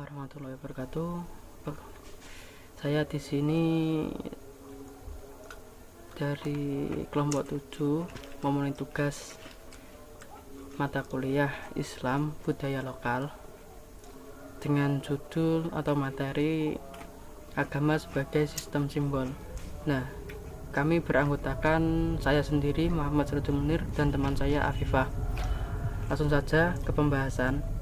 warahmatullahi wabarakatuh. Saya di sini dari kelompok 7 memenuhi tugas mata kuliah Islam Budaya Lokal dengan judul atau materi agama sebagai sistem simbol. Nah, kami beranggotakan saya sendiri Muhammad Sirajul Munir dan teman saya Afifah. Langsung saja ke pembahasan.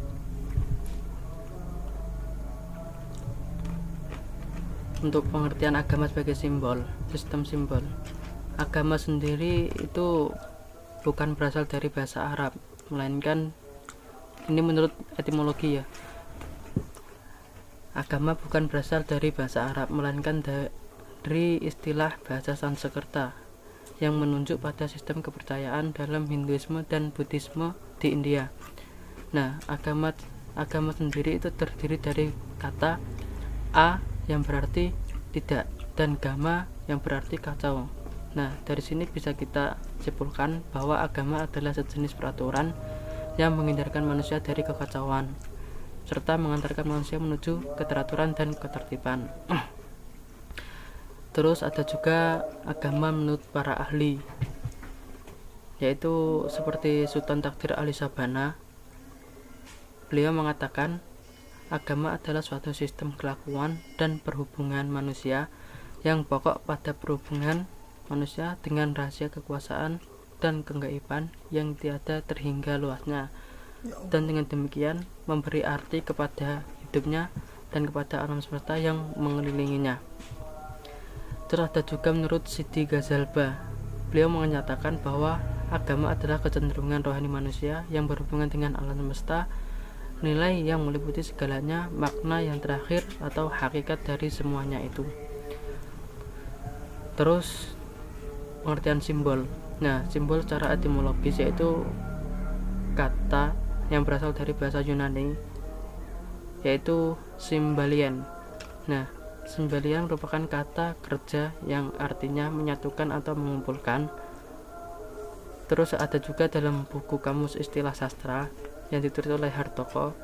Untuk pengertian agama sebagai simbol, sistem simbol. Agama sendiri itu bukan berasal dari bahasa Arab, melainkan ini menurut etimologi ya. Agama bukan berasal dari bahasa Arab, melainkan dari istilah bahasa Sanskerta yang menunjuk pada sistem kepercayaan dalam Hinduisme dan Buddhisme di India. Nah, agama sendiri itu terdiri dari kata a yang berarti tidak dan gama yang berarti kacau. Nah, dari sini bisa kita simpulkan bahwa agama adalah sejenis peraturan yang menghindarkan manusia dari kekacauan serta mengantarkan manusia menuju keteraturan dan ketertiban. Terus ada juga agama menurut para ahli, yaitu seperti Sultan Takdir Ali Sabana. Beliau mengatakan agama adalah suatu sistem kelakuan dan perhubungan manusia yang pokok pada perhubungan manusia dengan rahasia kekuasaan dan kegaiban yang tiada terhingga luasnya, dan dengan demikian memberi arti kepada hidupnya dan kepada alam semesta yang mengelilinginya. Terus ada juga menurut Siti Ghazalba. Beliau menyatakan bahwa agama adalah kecenderungan rohani manusia yang berhubungan dengan alam semesta, nilai yang meliputi segalanya, makna yang terakhir atau hakikat dari semuanya itu. Terus pengertian simbol. Nah, simbol secara etimologis yaitu kata yang berasal dari bahasa Yunani, yaitu symbalian. Nah, symbalian merupakan kata kerja yang artinya menyatukan atau mengumpulkan. Terus ada juga dalam buku Kamus Istilah Sastra yang ditulis oleh Hartoko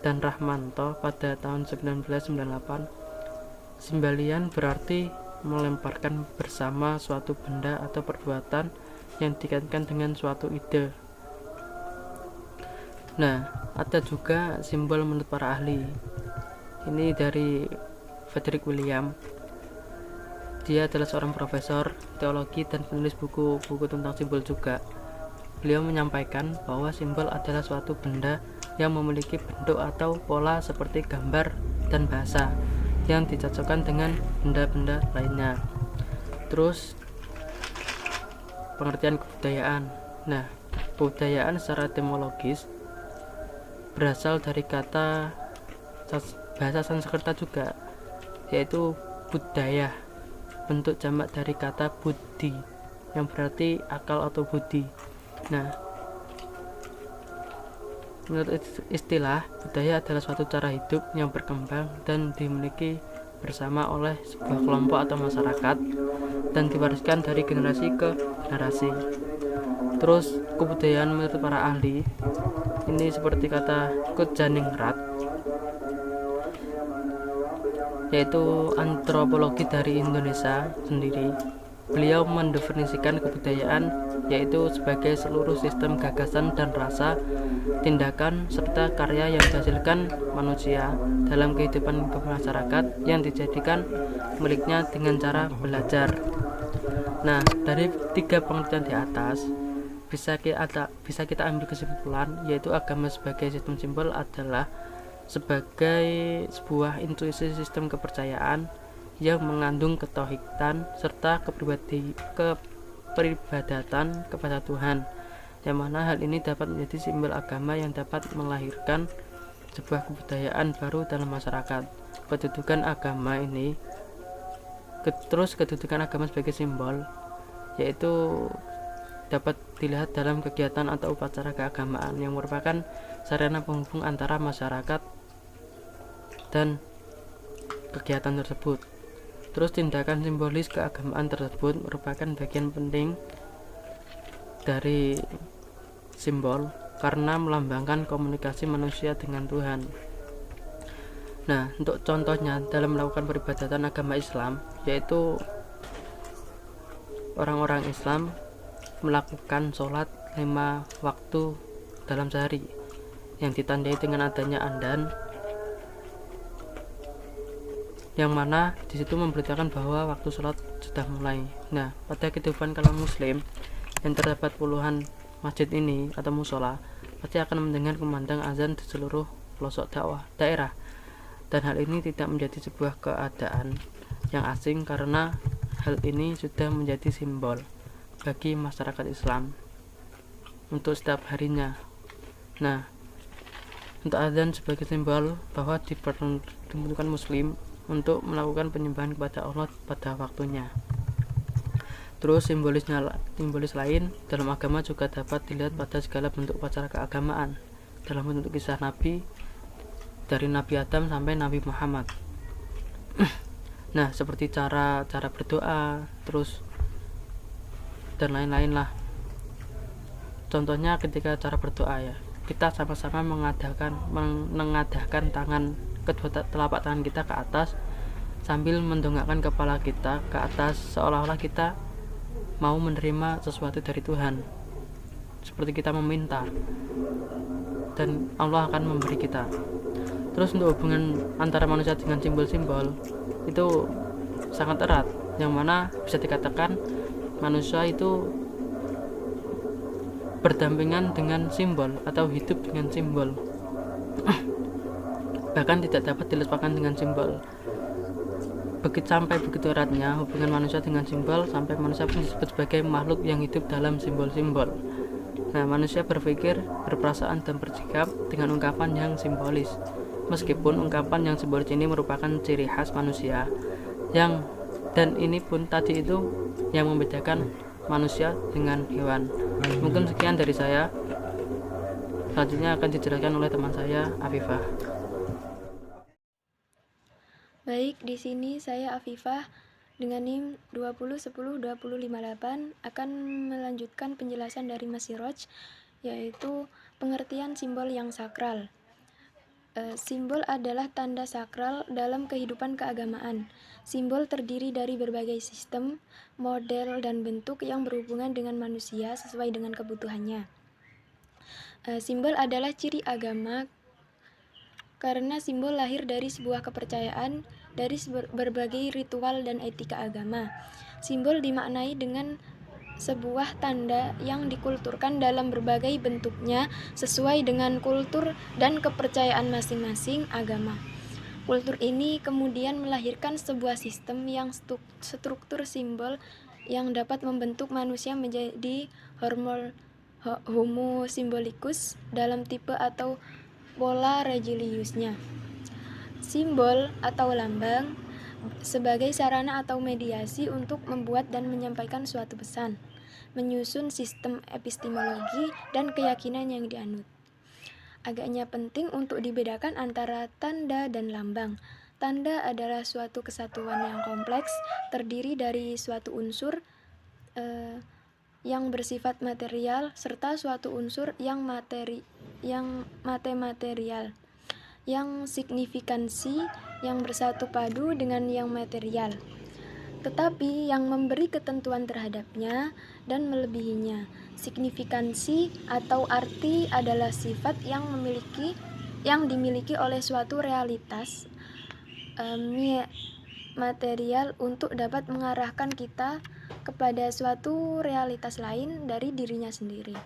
dan Rahmanto pada tahun 1998. Symbalian berarti melemparkan bersama suatu benda atau perbuatan yang dikaitkan dengan suatu ide. Nah, ada juga simbol menurut para ahli. Ini dari Frederick William. Dia adalah seorang profesor teologi dan penulis buku-buku tentang simbol juga. Beliau menyampaikan bahwa simbol adalah suatu benda yang memiliki bentuk atau pola seperti gambar dan bahasa yang dicocokkan dengan benda-benda lainnya. Terus pengertian kebudayaan. Nah, kebudayaan secara etimologis berasal dari kata bahasa Sanskerta juga, yaitu budaya, bentuk jamak dari kata buddhi yang berarti akal atau budi. Nah, menurut istilah, budaya adalah suatu cara hidup yang berkembang dan dimiliki bersama oleh sebuah kelompok atau masyarakat dan diwariskan dari generasi ke generasi. Terus kebudayaan menurut para ahli ini seperti kata Kutjaningrat, yaitu antropologi dari Indonesia sendiri. Beliau mendefinisikan kebudayaan yaitu sebagai seluruh sistem gagasan dan rasa, tindakan, serta karya yang dihasilkan manusia dalam kehidupan masyarakat yang dijadikan miliknya dengan cara belajar. Nah, dari 3 pengertian di atas bisa kita ambil kesimpulan, yaitu agama sebagai sistem simbol adalah sebagai sebuah intuisi sistem kepercayaan yang mengandung ketauhidan serta kepribadatan kepada Tuhan, yang mana hal ini dapat menjadi simbol agama yang dapat melahirkan sebuah kebudayaan baru dalam masyarakat. Kedudukan agama sebagai simbol yaitu dapat dilihat dalam kegiatan atau upacara keagamaan yang merupakan sarana penghubung antara masyarakat dan kegiatan tersebut. Terus tindakan simbolis keagamaan tersebut merupakan bagian penting dari simbol karena melambangkan komunikasi manusia dengan Tuhan. Nah, untuk contohnya dalam melakukan peribadatan agama Islam, yaitu orang-orang Islam melakukan sholat 5 waktu dalam sehari yang ditandai dengan adanya adzan, yang mana disitu memberitakan bahwa waktu sholat sudah mulai. Nah, pada kehidupan kaum muslim yang terdapat puluhan masjid ini atau musola, pasti akan mendengar kumandang azan di seluruh pelosok daerah, dan hal ini tidak menjadi sebuah keadaan yang asing karena hal ini sudah menjadi simbol bagi masyarakat Islam untuk setiap harinya. Nah, untuk azan sebagai simbol bahwa diperuntukkan muslim untuk melakukan penyembahan kepada Allah pada waktunya. Terus simbolis lain dalam agama juga dapat dilihat pada segala bentuk upacara keagamaan dalam bentuk kisah Nabi, dari Nabi Adam sampai Nabi Muhammad. Nah, seperti cara berdoa, terus dan lain-lain lah. Contohnya ketika cara berdoa ya, kita sama-sama mengadahkan tangan, kedua telapak tangan kita ke atas sambil mendongakkan kepala kita ke atas, seolah-olah kita mau menerima sesuatu dari Tuhan, seperti kita meminta, dan Allah akan memberi kita. Terus untuk hubungan antara manusia dengan simbol-simbol itu sangat erat, yang mana bisa dikatakan manusia itu berdampingan dengan simbol atau hidup dengan simbol. Bahkan tidak dapat dilepaskan dengan simbol. Begitu eratnya hubungan manusia dengan simbol, sampai manusia pun disebut sebagai makhluk yang hidup dalam simbol-simbol. Nah, manusia berpikir, berperasaan, dan bersikap dengan ungkapan yang simbolis. Meskipun ungkapan yang simbolis ini merupakan ciri khas manusia, dan ini pun tadi itu yang membedakan manusia dengan hewan. Mungkin sekian dari saya. Selanjutnya akan dijelaskan oleh teman saya, Afifah. Baik, di sini saya Afifah dengan NIM 20102058 akan melanjutkan penjelasan dari Mas Siroj, yaitu pengertian simbol yang sakral. Simbol adalah tanda sakral dalam kehidupan keagamaan. Simbol terdiri dari berbagai sistem, model, dan bentuk yang berhubungan dengan manusia sesuai dengan kebutuhannya. Simbol adalah ciri agama karena simbol lahir dari sebuah kepercayaan, dari berbagai ritual dan etika agama. Simbol dimaknai dengan sebuah tanda yang dikulturkan dalam berbagai bentuknya sesuai dengan kultur dan kepercayaan masing-masing agama. Kultur ini kemudian melahirkan sebuah sistem yang struktur simbol yang dapat membentuk manusia menjadi homo symbolicus dalam tipe atau pola religiusnya. Simbol atau lambang sebagai sarana atau mediasi untuk membuat dan menyampaikan suatu pesan, menyusun sistem epistemologi dan keyakinan yang dianut. Agaknya penting untuk dibedakan antara tanda dan lambang. Tanda adalah suatu kesatuan yang kompleks, terdiri dari suatu unsur yang bersifat material serta suatu unsur yang material, yang signifikansi yang bersatu padu dengan yang material, tetapi yang memberi ketentuan terhadapnya dan melebihinya. Signifikansi atau arti adalah sifat yang dimiliki oleh suatu realitas material untuk dapat mengarahkan kita kepada suatu realitas lain dari dirinya sendiri.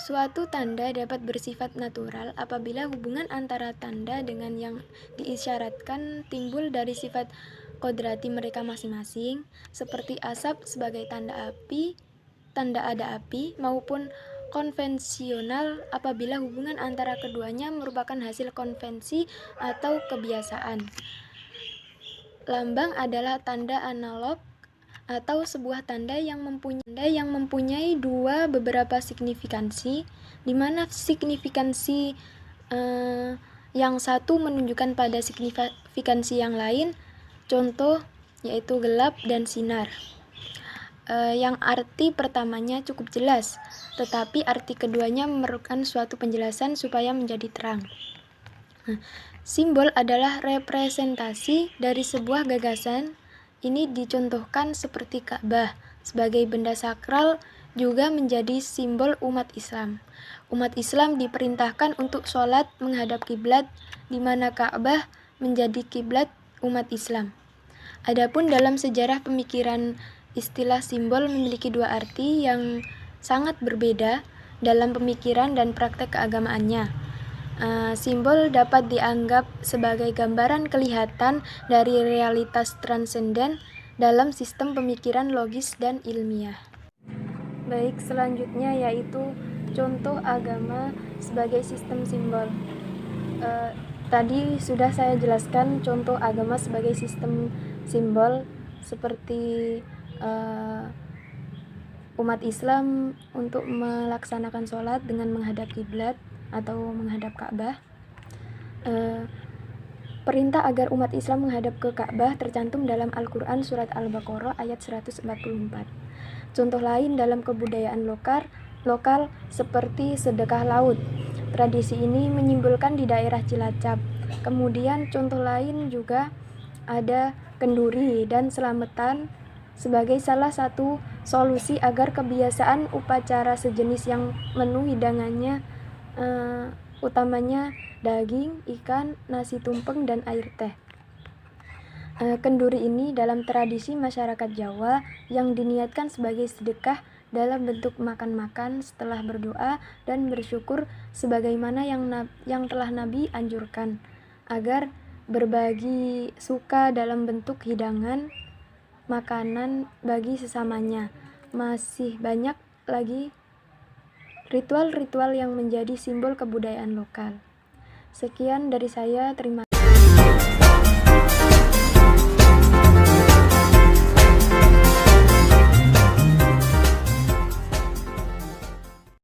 Suatu tanda dapat bersifat natural apabila hubungan antara tanda dengan yang diisyaratkan timbul dari sifat kodrati mereka masing-masing, seperti asap sebagai tanda ada api, maupun konvensional apabila hubungan antara keduanya merupakan hasil konvensi atau kebiasaan. Lambang adalah tanda analog atau sebuah tanda yang mempunyai beberapa signifikansi, di mana signifikansi yang satu menunjukkan pada signifikansi yang lain. Contoh yaitu gelap dan sinar. Yang arti pertamanya cukup jelas, tetapi arti keduanya memerlukan suatu penjelasan supaya menjadi terang. Simbol adalah representasi dari sebuah gagasan. Ini dicontohkan seperti Ka'bah sebagai benda sakral juga menjadi simbol umat Islam. Umat Islam diperintahkan untuk sholat menghadap kiblat, di mana Ka'bah menjadi kiblat umat Islam. Adapun dalam sejarah pemikiran, istilah simbol memiliki dua arti yang sangat berbeda dalam pemikiran dan praktek keagamaannya. Simbol dapat dianggap sebagai gambaran kelihatan dari realitas transenden dalam sistem pemikiran logis dan ilmiah. Baik, selanjutnya yaitu contoh agama sebagai sistem simbol. Tadi sudah saya jelaskan contoh agama sebagai sistem simbol seperti umat Islam untuk melaksanakan sholat dengan menghadap kiblat atau menghadap Ka'bah. Perintah agar umat Islam menghadap ke Ka'bah tercantum dalam Al-Quran surat Al-Baqarah ayat 144. Contoh lain dalam kebudayaan lokal seperti sedekah laut. Tradisi ini menyimpulkan di daerah Cilacap. Kemudian contoh lain juga ada kenduri dan selamatan sebagai salah satu solusi agar kebiasaan upacara sejenis yang menu hidangannya utamanya daging, ikan, nasi tumpeng, dan air teh. Kenduri ini dalam tradisi masyarakat Jawa yang diniatkan sebagai sedekah dalam bentuk makan-makan setelah berdoa dan bersyukur sebagaimana yang telah Nabi anjurkan, agar berbagi suka dalam bentuk hidangan makanan bagi sesamanya. Masih banyak lagi ritual-ritual yang menjadi simbol kebudayaan lokal. Sekian dari saya, terima kasih.